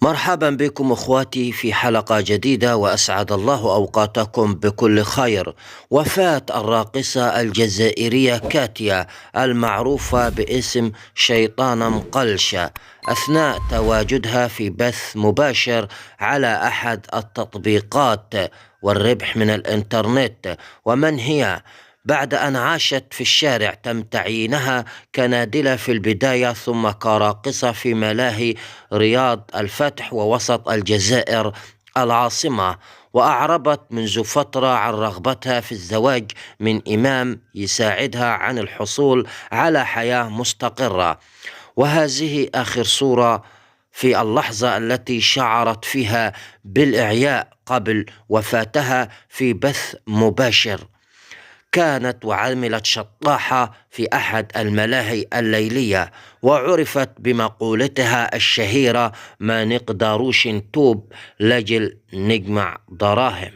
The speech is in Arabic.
مرحبا بكم اخواتي في حلقة جديدة، واسعد الله اوقاتكم بكل خير. وفاة الراقصة الجزائرية كاتيا المعروفة باسم شيطانة مقلشة اثناء تواجدها في بث مباشر على احد التطبيقات والربح من الانترنت. ومن هي؟ بعد أن عاشت في الشارع تم تعيينها كنادلة في البداية، ثم كراقصة في ملاهي رياض الفتح ووسط الجزائر العاصمة. وأعربت منذ فترة عن رغبتها في الزواج من إمام يساعدها عن الحصول على حياة مستقرة. وهذه آخر صورة في اللحظة التي شعرت فيها بالإعياء قبل وفاتها في بث مباشر. كانت وعملت شطاحة في أحد الملاهي الليلية، وعرفت بمقولتها الشهيرة: ما نقدروش نتوب لجل نجمع دراهم.